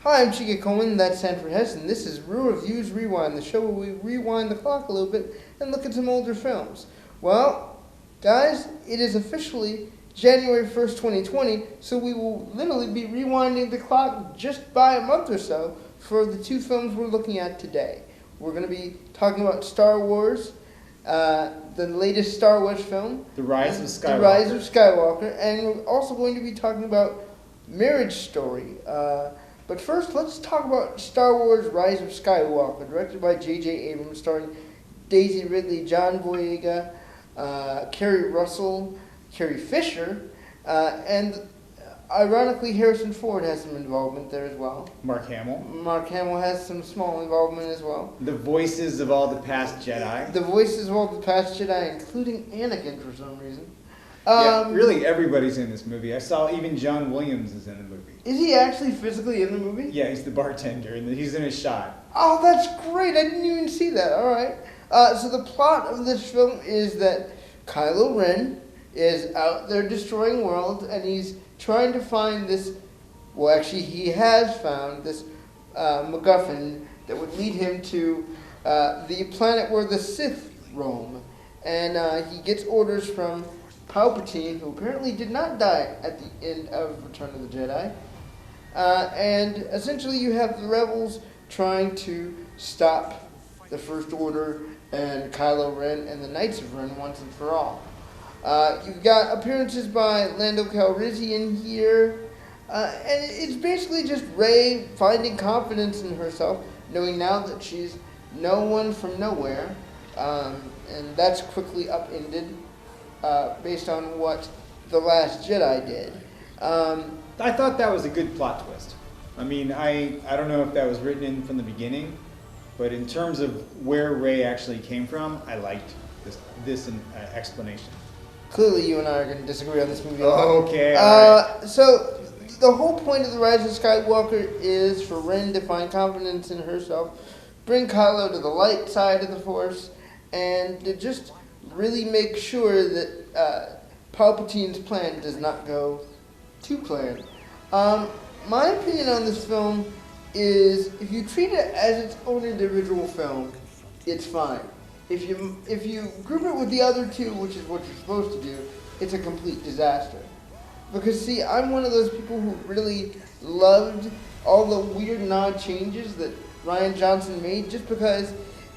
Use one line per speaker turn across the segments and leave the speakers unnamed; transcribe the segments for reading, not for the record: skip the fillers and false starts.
Hi, I'm Chike Coleman, that's Sanford, and this is Real Reviews Rewind, the show where we rewind the clock a little bit and look at some older films. Well, guys, it is officially January 1st, 2020, so we will literally be rewinding the clock just by a month or so for the two films we're looking at today. We're going to be talking about Star Wars, the latest Star Wars film.
The Rise of Skywalker.
The Rise of Skywalker, and we're also going to be talking about Marriage Story. But first, let's talk about Star Wars Rise of Skywalker, directed by J.J. Abrams, starring Daisy Ridley, John Boyega, Kerry Russell, Carrie Fisher, and ironically, Harrison Ford has some involvement there as well.
Mark Hamill.
Mark Hamill has some small involvement as well.
The voices of all the past Jedi.
The voices of all the past Jedi, including Anakin for some reason.
Yeah, really everybody's in this movie. I saw even John Williams is in the movie.
Is he actually physically in the movie?
Yeah, he's the bartender, and he's in a shot.
Oh, that's great. I didn't even see that. All right. So the plot of this film is that Kylo Ren is out there destroying worlds, and he's trying to find this, well, actually, he has found this MacGuffin that would lead him to the planet where the Sith roam. And he gets orders from Palpatine, who apparently did not die at the end of Return of the Jedi. And essentially you have the rebels trying to stop the First Order and Kylo Ren and the Knights of Ren once and for all. You've got appearances by Lando Calrissian here, and it's basically just Rey finding confidence in herself, knowing now that she's no one from nowhere, and that's quickly upended based on what The Last Jedi did.
I thought that was a good plot twist. I mean, I don't know if that was written in from the beginning, but in terms of where Rey actually came from, I liked this explanation.
Clearly, you and I are going to disagree on this movie.
Okay. All right.
So, the whole point of The Rise of Skywalker is for Ren to find confidence in herself, bring Kylo to the light side of the Force, and to just really make sure that Palpatine's plan does not go to plan. My opinion on this film is if you treat it as its own individual film, it's fine. If you group it with the other two, which is what you're supposed to do, it's a complete disaster. Because see, I'm one of those people who really loved all the weird and odd changes that Rian Johnson made just because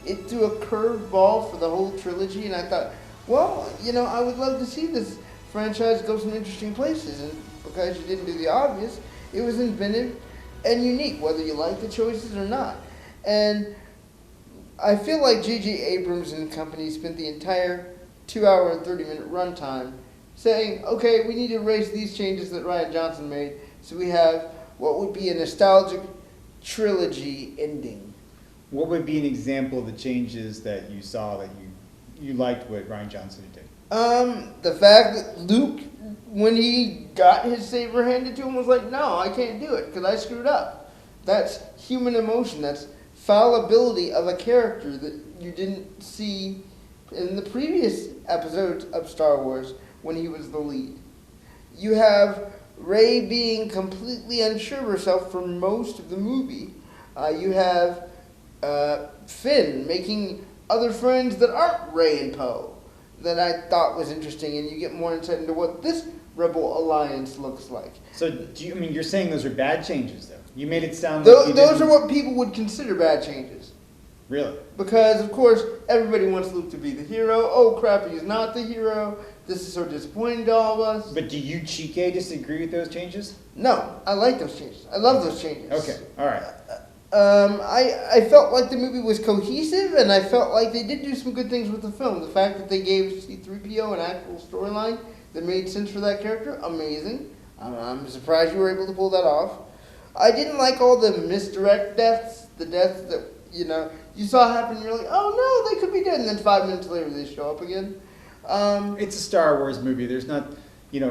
it threw a curveball for the whole trilogy, and I thought, well, I would love to see this franchise go some interesting places, and because you didn't do the obvious, it was inventive and unique, whether you like the choices or not. And I feel like J.J. Abrams and company spent the entire 2-hour and 30-minute runtime saying, okay, we need to erase these changes that Rian Johnson made, so we have what would be a nostalgic trilogy ending.
What would be an example of the changes that you saw that you liked what Rian Johnson did?
The fact that Luke, when he got his saber handed to him, was like, no, I can't do it because I screwed up. That's human emotion. That's fallibility of a character that you didn't see in the previous episodes of Star Wars when he was the lead. You have Rey being completely unsure of herself for most of the movie. You have Finn making other friends that aren't Rey and Poe that I thought was interesting, and you get more insight into what this Rebel Alliance looks like.
So, you're saying those are bad changes, though? You made it sound like
those are what people would consider bad changes.
Really?
Because, of course, everybody wants Luke to be the hero. Oh, crap, he's not the hero. This is so disappointing to all of us.
But do you, Chike, disagree with those changes?
No, I like those changes. I love those changes.
Okay, all right.
I felt like the movie was cohesive, and I felt like they did do some good things with the film. The fact that they gave C-3PO an actual storyline that made sense for that character, amazing. I'm surprised you were able to pull that off. I didn't like all the misdirect deaths, the deaths that, you saw happen, and you're like, oh no, they could be dead, and then 5 minutes later they show up again.
It's a Star Wars movie. There's not,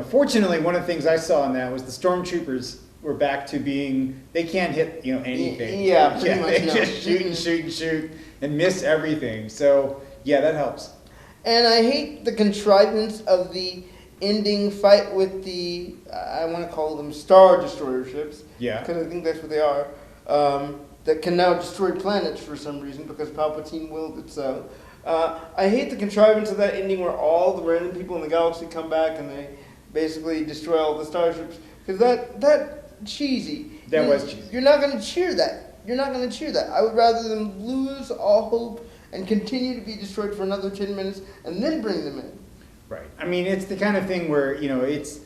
fortunately, one of the things I saw in that was the stormtroopers were back to being, they can't hit, anything.
Yeah, pretty much.
They just shoot and miss everything. So, yeah, that helps.
And I hate the contrivance of the ending fight with the, I want to call them Star Destroyer ships.
Yeah.
Because I think that's what they are. That can now destroy planets for some reason because Palpatine willed it so. I hate the contrivance of that ending where all the random people in the galaxy come back and they basically destroy all the starships. Because that cheesy.
That was cheesy.
You're not going to cheer that. You're not going to cheer that. I would rather them lose all hope and continue to be destroyed for another 10 minutes and then bring them in.
Right. I mean, it's the kind of thing where, you know, it's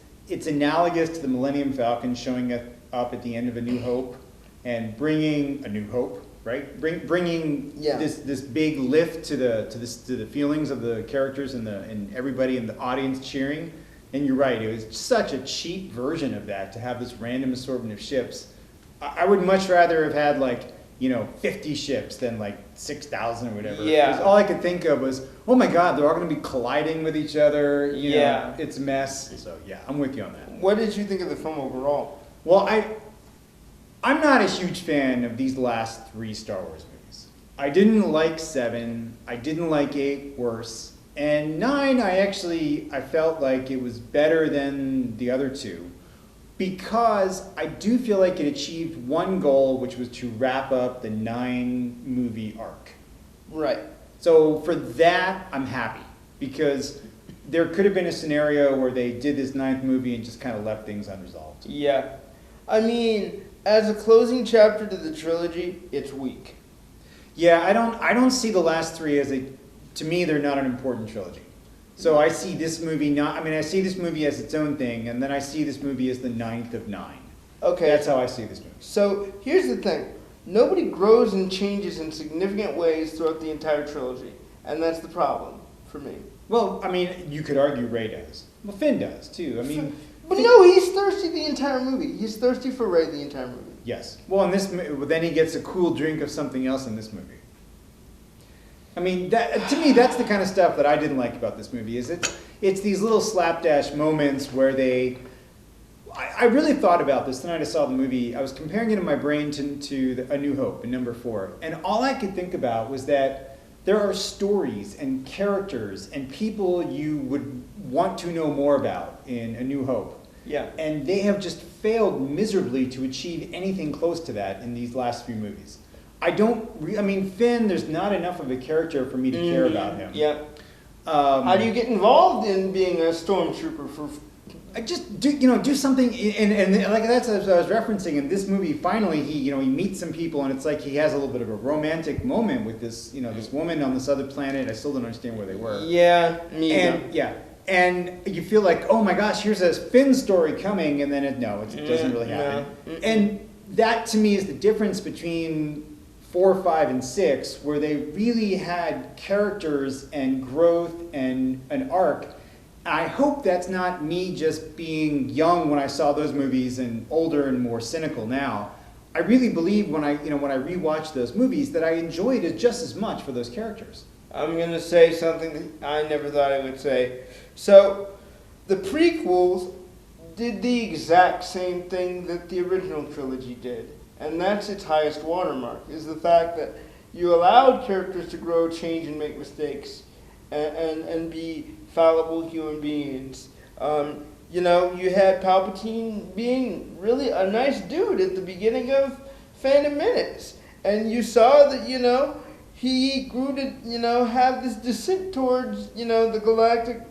analogous to the Millennium Falcon showing up at the end of A New Hope and bringing A New Hope, right? Bringing this big lift to the feelings of the characters and everybody in the audience cheering. And you're right, it was such a cheap version of that to have this random assortment of ships. I would much rather have had, like, you know, 50 ships than like 6,000 or whatever.
Yeah.
Because all I could think of was, oh my God, they're all going to be colliding with each other. You know, it's a mess. So yeah, I'm with you on that.
What did you think of the film overall?
Well, I'm not a huge fan of these last 3 Star Wars movies. I didn't like 7. I didn't like 8 worse. And 9, I felt like it was better than the other 2. Because I do feel like it achieved one goal, which was to wrap up the 9-movie arc.
Right.
So for that, I'm happy. Because there could have been a scenario where they did this 9th movie and just kind of left things unresolved.
Yeah. I mean, as a closing chapter to the trilogy, it's weak.
Yeah, I don't see the last 3 as to me, they're not an important trilogy. So I see this movie I see this movie as its own thing, and then I see this movie as the 9th of 9.
Okay.
That's how I see this movie.
So here's the thing. Nobody grows and changes in significant ways throughout the entire trilogy. And that's the problem for me.
Well, I mean, you could argue Rey does. Well, Finn does, too. I mean...
But no, he's thirsty the entire movie. He's thirsty for Rey the entire movie.
Yes. Well, then he gets a cool drink of something else in this movie. I mean, to me, that's the kind of stuff that I didn't like about this movie. Is it's these little slapdash moments where I really thought about this the night I saw the movie. I was comparing it in my brain to A New Hope in number 4, and all I could think about was that there are stories and characters and people you would want to know more about in A New Hope.
Yeah.
And they have just failed miserably to achieve anything close to that in these last few movies. Finn, there's not enough of a character for me to care about him.
Yeah. How do you get involved in being a stormtrooper for...
I just do something, and like that's what I was referencing in this movie. Finally, he meets some people, and it's like he has a little bit of a romantic moment with this this woman on this other planet. I still don't understand where they were.
Yeah, me
and
either.
And you feel like, oh my gosh, here's a Finn story coming, and then it doesn't really happen.
No.
And that to me is the difference between 4, 5, and 6, where they really had characters and growth and an arc. I hope that's not me just being young when I saw those movies and older and more cynical now. I really believe when I rewatch those movies that I enjoyed it just as much for those characters.
I'm going to say something that I never thought I would say. So, the prequels did the exact same thing that the original trilogy did. And that's its highest watermark, is the fact that you allowed characters to grow, change, and make mistakes, and be fallible human beings. You had Palpatine being really a nice dude at the beginning of Phantom Menace. And you saw that, he grew to, have this descent towards, the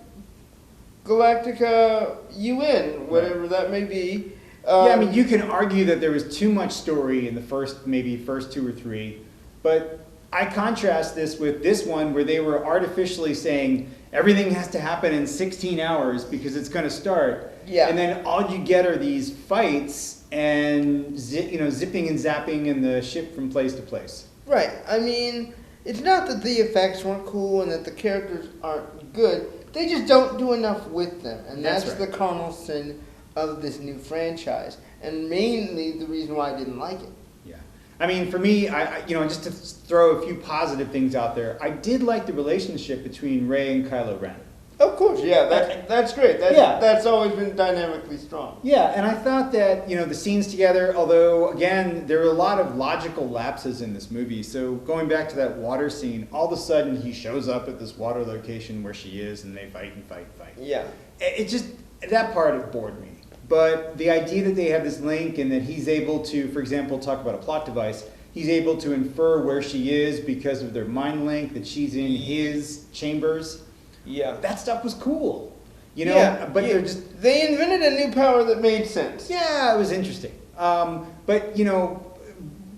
Galactica UN, whatever that may be.
You can argue that there was too much story in the first 2 or 3, but I contrast this with this one where they were artificially saying everything has to happen in 16 hours because it's going to start.
Yeah.
And then all you get are these fights and zipping and zapping in the ship from place to place.
Right. I mean, it's not that the effects weren't cool and that the characters aren't good. They just don't do enough with them, and that's
right.
The cardinal sin of this new franchise, and mainly the reason why I didn't like it.
Yeah, I mean, for me, just to throw a few positive things out there, I did like the relationship between Rey and Kylo Ren.
Of course, yeah, that's great.
Yeah.
That's always been dynamically strong.
Yeah, and I thought that, the scenes together, although, again, there are a lot of logical lapses in this movie. So going back to that water scene, all of a sudden he shows up at this water location where she is, and they fight and fight and fight.
Yeah.
It just, that part it bored me. But the idea that they have this link and that he's able to, for example, talk about a plot device, he's able to infer where she is because of their mind link, that she's in his chambers.
Yeah.
That stuff was cool. But they're just...
They invented a new power that made sense.
Yeah, it was interesting. But,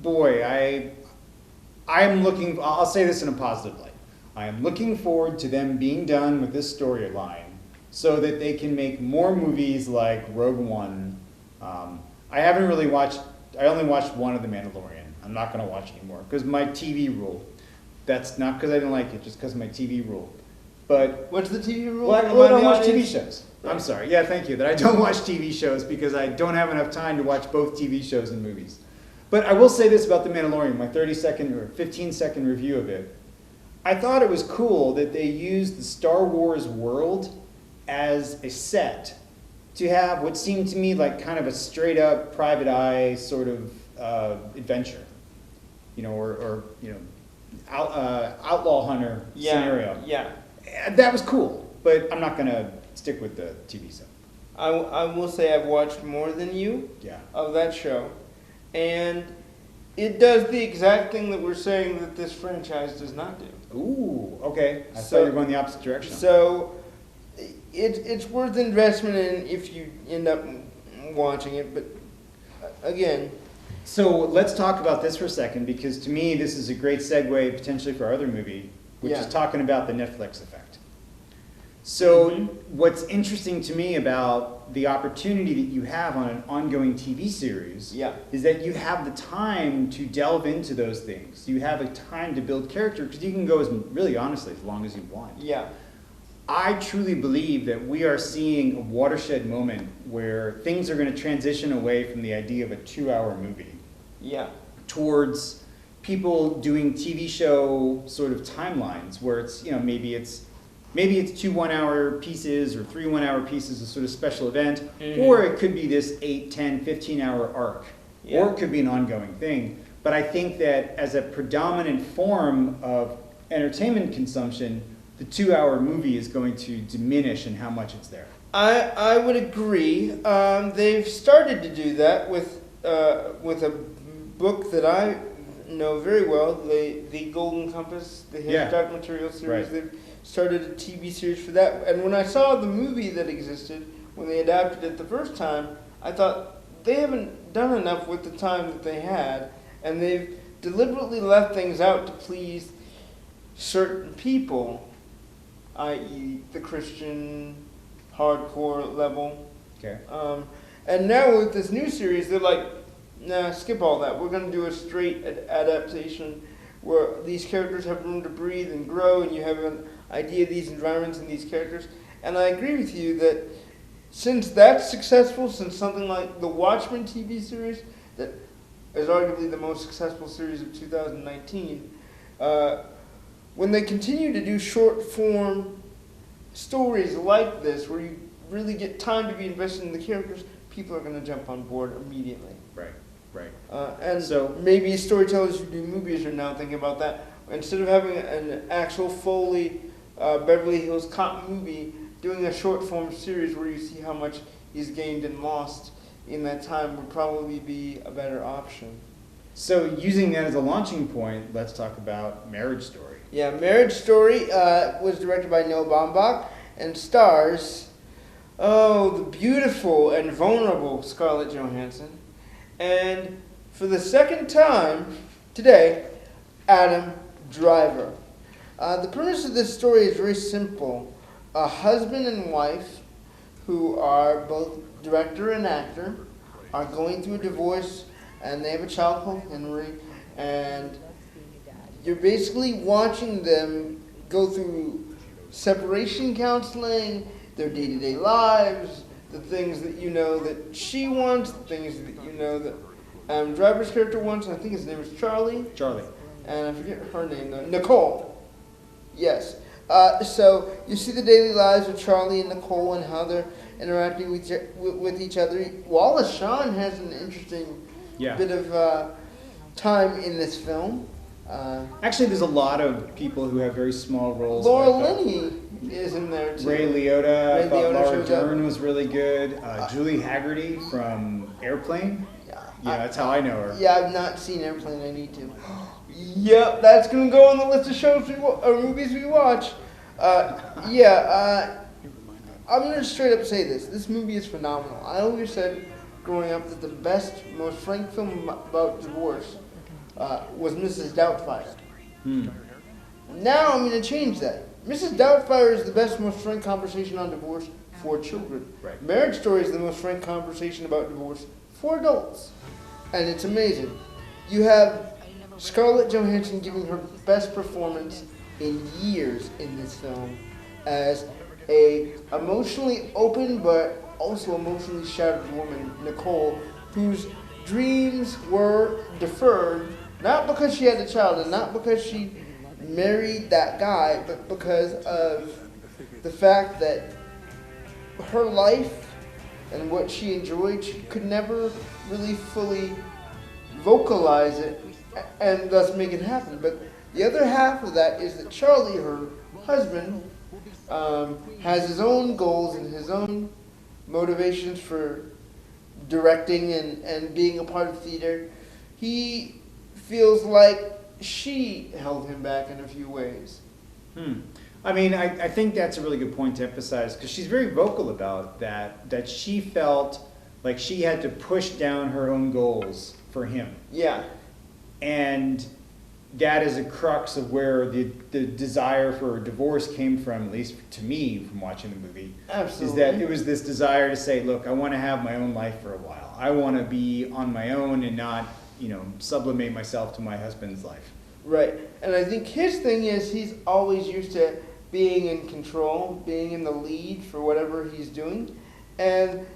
boy, I'm looking... I'll say this in a positive light. I am looking forward to them being done with this storyline so that they can make more movies like Rogue One. I haven't really watched... I only watched one of The Mandalorian. I'm not going to watch anymore because my TV rule. That's not because I didn't like it, just because my TV rule. But
what's the TV rule?
well, I don't watch TV shows. Right. I'm sorry. Yeah, thank you. That I don't watch TV shows because I don't have enough time to watch both TV shows and movies. But I will say this about The Mandalorian, my 30-second or 15-second review of it. I thought it was cool that they used the Star Wars world as a set to have what seemed to me like kind of a straight-up private eye sort of adventure, outlaw hunter scenario.
Yeah.
That was cool, but I'm not going to stick with the TV stuff.
I will say I've watched more than you of that show, and it does the exact thing that we're saying that this franchise does not do.
Ooh, okay. I thought you were going the opposite direction.
So it's worth investment in if you end up watching it, but again...
So let's talk about this for a second, because to me this is a great segue potentially for our other movie, which is talking about the Netflix effect. So what's interesting to me about the opportunity that you have on an ongoing TV series is that you have the time to delve into those things. You have a time to build character, because you can go really honestly as long as you want.
Yeah.
I truly believe that we are seeing a watershed moment where things are going to transition away from the idea of a 2-hour movie towards people doing TV show sort of timelines where it's, maybe it's 2 1-hour pieces or 3 1-hour pieces, a sort of special event, or it could be this 8, 10, 15-hour arc, or it could be an ongoing thing. But I think that as a predominant form of entertainment consumption, the 2-hour movie is going to diminish in how much it's there.
I would agree. They've started to do that with a book that I know very well, the Golden Compass, the Hitchcock Material series. Right. They've started a TV series for that. And when I saw the movie that existed, when they adapted it the first time, I thought they haven't done enough with the time that they had, and they've deliberately left things out to please certain people, i.e. the Christian hardcore level.
Okay.
And now with this new series, they're like, nah, skip all that. We're going to do a straight adaptation where these characters have room to breathe and grow, and you have an idea of these environments and these characters. And I agree with you that since that's successful, since something like the Watchmen TV series, that is arguably the most successful series of 2019, when they continue to do short-form stories like this, where you really get time to be invested in the characters, people are going to jump on board immediately.
Right.
And so maybe storytellers who do movies are now thinking about that. Instead of having an actual Foley Beverly Hills Cop movie, doing a short-form series where you see how much he's gained and lost in that time would probably be a better option.
So using that as a launching point, let's talk about Marriage Story.
Yeah, Marriage Story was directed by Noah Baumbach and stars, the beautiful and vulnerable Scarlett Johansson. And for the second time today, Adam Driver. The premise of this story is very simple. A husband and wife who are both director and actor are going through a divorce, and they have a child called Henry, and you're basically watching them go through separation counseling, their day-to-day lives, the things that you know that she wants, the things that you know that Driver's character wants, and I think his name is Charlie.
Charlie.
And I forget her name though. Nicole. Yes. So you see the daily lives of Charlie and Nicole and how they're interacting with each other. Wallace Shawn has an interesting
Yeah.
bit of time in this film.
Actually, there's a lot of people who have very small roles.
Laura
like,
Linney is in there too.
Ray Liotta. I thought
Liotta
Laura
shows up.
Dern was really good. Julie Haggerty from Airplane. Yeah, that's how I know her.
Yeah, I've not seen Airplane. I need to. Yep, that's gonna go on the list of shows or movies we watch. I'm gonna straight up say this. This movie is phenomenal. I always said growing up that the best, most frank film about divorce was Mrs. Doubtfire. Now I'm gonna change that. Mrs. Doubtfire is the best, most frank conversation on divorce for children.
Right.
Marriage Story is the most frank conversation about divorce for adults. And it's amazing. You have Scarlett Johansson giving her best performance in years in this film as a emotionally open but also emotionally shattered woman, Nicole, whose dreams were deferred, not because she had a child and not because she married that guy, but because of the fact that her life and what she enjoyed, she could never really fully vocalize it and thus make it happen. But the other half of that is that Charlie, her husband, has his own goals and his own motivations for directing and being a part of theater. He feels like she held him back in a few ways.
I mean, I think that's a really good point to emphasize because she's very vocal about that she felt like she had to push down her own goals for him.
Yeah.
And that is a crux of where the desire for a divorce came from, at least to me from watching the movie.
Absolutely.
Is that it was this desire to say, look, I want to have my own life for a while. I want to be on my own and not, sublimate myself to my husband's life.
Right. And I think his thing is he's always used to being in control, being in the lead for whatever he's doing. And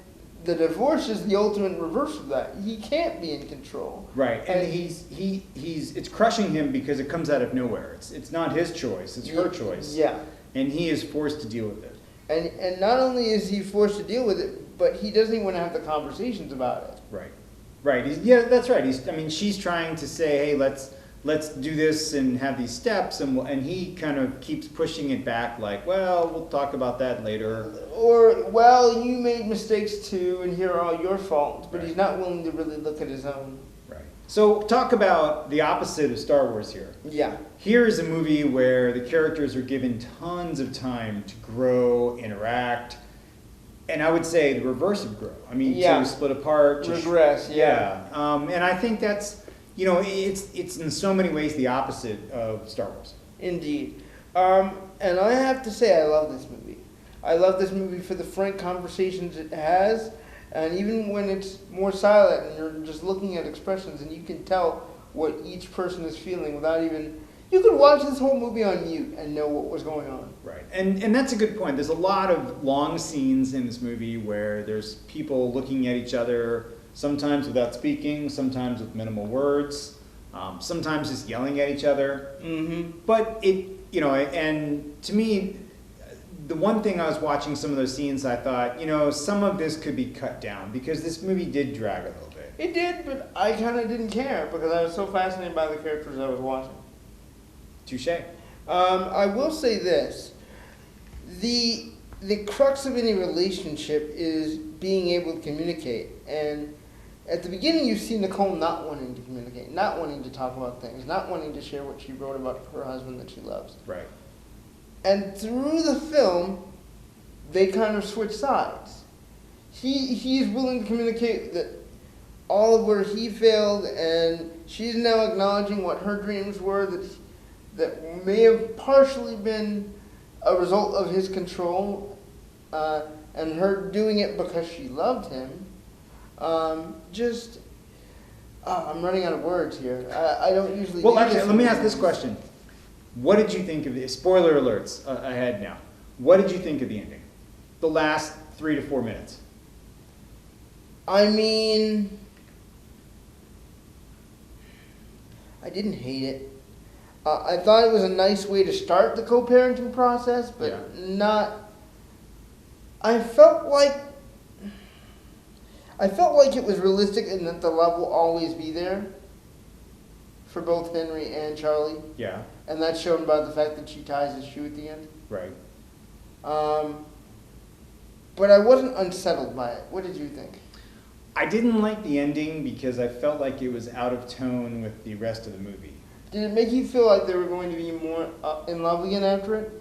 the divorce is the ultimate reverse of that. He can't be in control.
Right. And it's crushing him because it comes out of nowhere. It's not his choice, it's her choice.
Yeah.
And he is forced to deal with it.
And not only is he forced to deal with it, but he doesn't even want to have the conversations about it.
Right. Right. That's right. She's trying to say, hey, let's do this and have these steps, and he kind of keeps pushing it back like, well, we'll talk about that later.
Or, well, you made mistakes too, and here are all your faults, but
Right.
He's not willing to really look at his own.
Right. So talk about the opposite of Star Wars here.
Yeah.
Here is a movie where the characters are given tons of time to grow, interact, and I would say the reverse of grow. I mean,
Yeah.
to split apart.
Regress, yeah.
And I think that's, it's in so many ways the opposite of Star Wars.
Indeed. And I have to say I love this movie. I love this movie for the frank conversations it has, and even when it's more silent and you're just looking at expressions and you can tell what each person is feeling without even... You could watch this whole movie on mute and know what was going on.
Right. And that's a good point. There's a lot of long scenes in this movie where there's people looking at each other, sometimes without speaking, sometimes with minimal words, sometimes just yelling at each other.
Mm-hmm.
But and to me, the one thing I was watching some of those scenes, I thought, some of this could be cut down because this movie did drag a little bit.
It did, but I kind of didn't care because I was so fascinated by the characters I was watching.
Touché.
I will say this. The crux of any relationship is being able to communicate. And at the beginning, you see Nicole not wanting to communicate, not wanting to talk about things, not wanting to share what she wrote about her husband that she loves.
Right.
And through the film, they kind of switch sides. He's willing to communicate that all of where he failed, and she's now acknowledging what her dreams were that may have partially been a result of his control, and her doing it because she loved him. I'm running out of words here. I don't usually.
Well, actually, let me ask this question. What did you think of the spoiler alerts ahead now? What did you think of the ending? The last 3 to 4 minutes.
I mean, I didn't hate it. I thought it was a nice way to start the co-parenting process, but
Yeah.
not. I felt like it was realistic and that the love will always be there for both Henry and Charlie,
Yeah,
and that's shown by the fact that she ties his shoe at the end.
right.
But I wasn't unsettled by it. What did you think?
I didn't like the ending because I felt like it was out of tone with the rest of the movie.
Did it make you feel like they were going to be more in love again after it?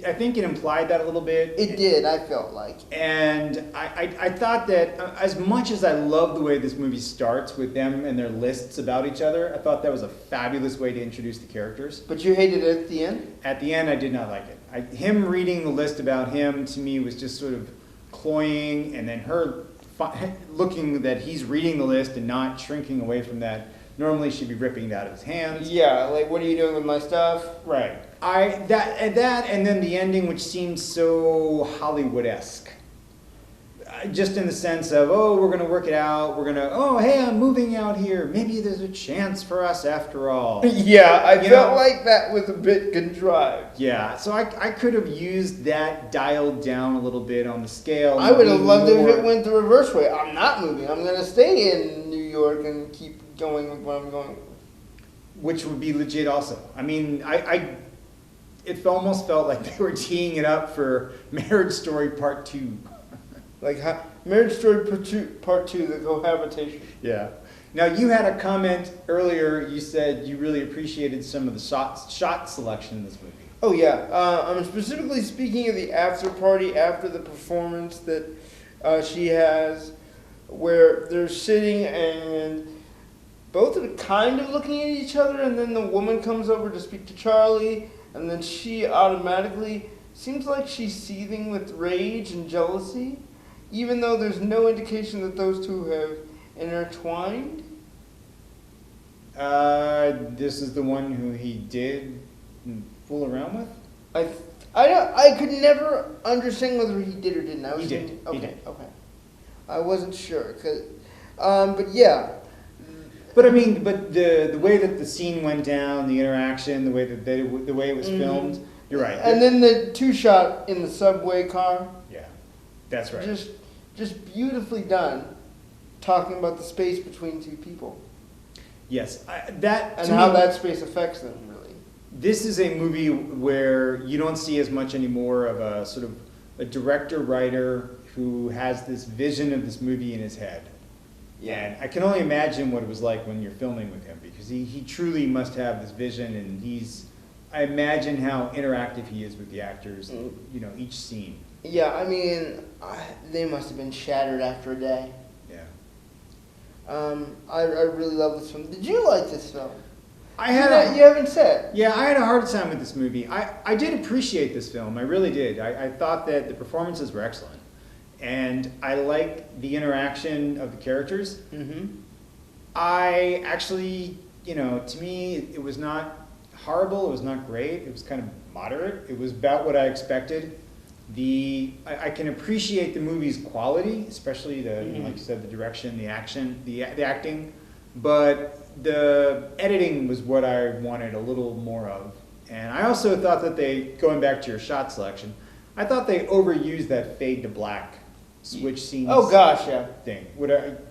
I think it implied that a little bit.
It did, I felt like.
And I thought that as much as I love the way this movie starts with them and their lists about each other, I thought that was a fabulous way to introduce the characters.
But you hated it at the end?
At the end, I did not like it. Him reading the list about him, to me, was just sort of cloying, and then her looking that he's reading the list and not shrinking away from that. Normally, she'd be ripping it out of his hands.
Yeah, like, what are you doing with my stuff?
Right. That and then the ending, which seems so Hollywood-esque. Just in the sense of, oh, we're going to work it out. We're going to, oh, hey, I'm moving out here. Maybe there's a chance for us after all.
Yeah, I felt like that was a bit contrived.
Yeah, so I could have used that dialed down a little bit on the scale.
I would have loved it if it went the reverse way. I'm not moving. I'm going to stay in New York and keep going with what I'm going with.
Which would be legit also. I mean, it almost felt like they were teeing it up for Marriage Story Part 2.
Like Marriage Story Part 2, the cohabitation.
Yeah. Now, you had a comment earlier. You said you really appreciated some of the shot selection in this movie.
Oh, yeah. I'm specifically speaking of the after party after the performance that she has, where they're sitting and both are kind of looking at each other, and then the woman comes over to speak to Charlie, and then she automatically seems like she's seething with rage and jealousy, even though there's no indication that those two have intertwined.
This is the one who he did fool around with?
I could never understand whether he did or didn't.
He did.
Okay,
He did.
okay. I wasn't sure, but yeah.
But I mean, the way that the scene went down, the interaction, the way it was filmed, you're right.
And then the two shot in the subway car.
Yeah, that's right.
Just beautifully done, talking about the space between two people.
Yes,
And how that space affects them, really.
This is a movie where you don't see as much anymore of a sort of a director-writer who has this vision of this movie in his head.
Yeah.
And I can only imagine what it was like when you're filming with him, because he truly must have this vision, and I imagine how interactive he is with the actors, you know, each scene.
Yeah, I mean, they must have been shattered after a day.
Yeah.
I really love this film. Did you like this film?
You
haven't said.
Yeah, I had a hard time with this movie. I did appreciate this film. I really did. I thought that the performances were excellent. And I liked the interaction of the characters.
Mm-hmm.
I actually, you know, to me, it was not horrible. It was not great. It was kind of moderate. It was about what I expected. I can appreciate the movie's quality, especially like you said, the direction, the action, the acting. But the editing was what I wanted a little more of. And I also thought that going back to your shot selection, I thought they overused that fade to black switch scenes.
Oh gosh, yeah.
Thing.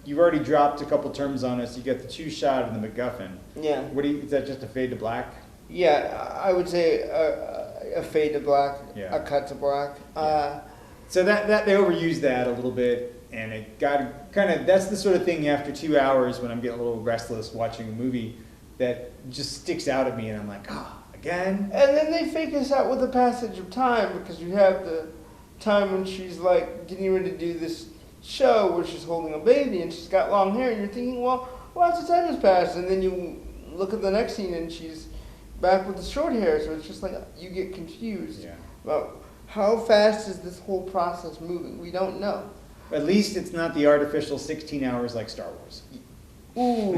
You've already dropped a couple terms on us. You got the two shot of the MacGuffin.
Yeah.
Is that just a fade to black?
Yeah, I would say a fade to black,
Yeah.
a cut to black.
Yeah. So that they overused that a little bit, and it got kind of, that's the sort of thing after 2 hours when I'm getting a little restless watching a movie that just sticks out at me, and I'm like, again?
And then they fake us out with the passage of time, because you have the time when she's like getting ready to do this show where she's holding a baby and she's got long hair, and you're thinking, well, lots of time has passed, and then you look at the next scene and she's back with the short hair, so it's just like you get confused about how fast is this whole process moving. We don't know.
At least it's not the artificial 16 hours like Star Wars.
Ooh.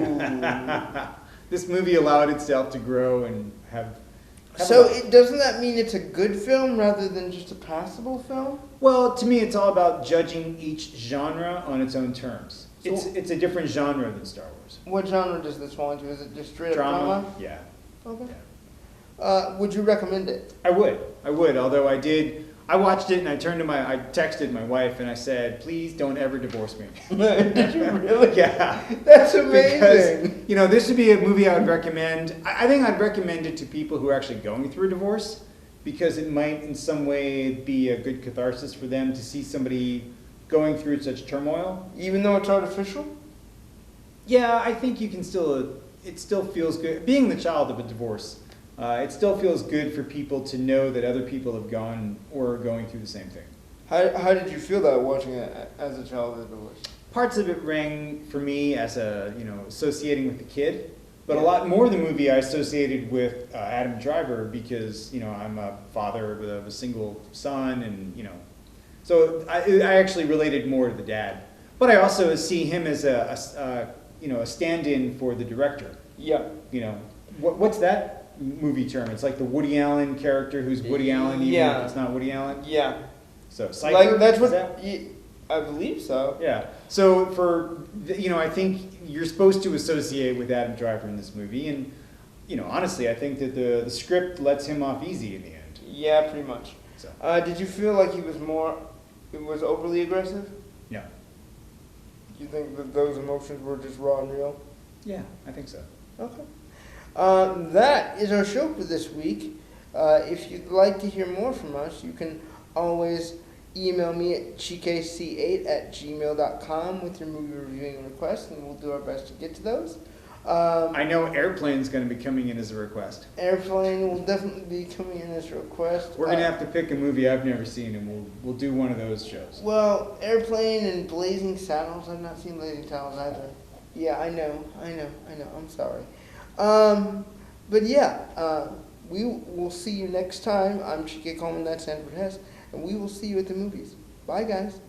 This movie allowed itself to grow and have
So doesn't that mean it's a good film rather than just a passable film?
Well, to me, it's all about judging each genre on its own terms.
So
It's a different genre than Star Wars.
What genre does this fall into? Is it just straight up drama?
Yeah.
Okay.
Yeah.
Would you recommend it?
I would. Although I watched it and I texted my wife and I said, please don't ever divorce me.
Did you really?
Yeah.
That's amazing.
Because, this would be a movie I would recommend. I think I'd recommend it to people who are actually going through a divorce, because it might in some way be a good catharsis for them to see somebody going through such turmoil.
Even though it's artificial?
Yeah, I think you can it still feels good. Being the child of a divorce, it still feels good for people to know that other people have gone or are going through the same thing.
How did you feel that watching it as a child of a divorce?
Parts of it rang for me as associating with the kid, but a lot more of the movie I associated with Adam Driver, because I'm a father of a single son, and so I actually related more to the dad. But I also see him as a stand-in for the director.
Yeah.
What's that movie term? It's like the Woody Allen character who's Woody Allen, even if it's not Woody Allen.
Yeah.
So Cypher,
that's what
that?
I believe so.
Yeah. So I think you're supposed to associate with Adam Driver in this movie, and honestly, I think that the script lets him off easy in the end.
Yeah, pretty much.
So.
Did you feel like it was overly aggressive?
No.
You think that those emotions were just raw and real?
Yeah, I think so.
Okay. That is our show for this week. If you'd like to hear more from us, you can always email me at chikec8@gmail.com with your movie reviewing requests, and we'll do our best to get to those.
I know Airplane's going to be coming in as a request.
Airplane will definitely be coming in as a request.
We're going to have to pick a movie I've never seen, and we'll do one of those shows.
Well, Airplane and Blazing Saddles. I've not seen Blazing Saddles either. Yeah, I know. I'm sorry. But yeah, we will see you next time. I'm Chike Coleman, that's Sanford Hess, and we will see you at the movies. Bye, guys.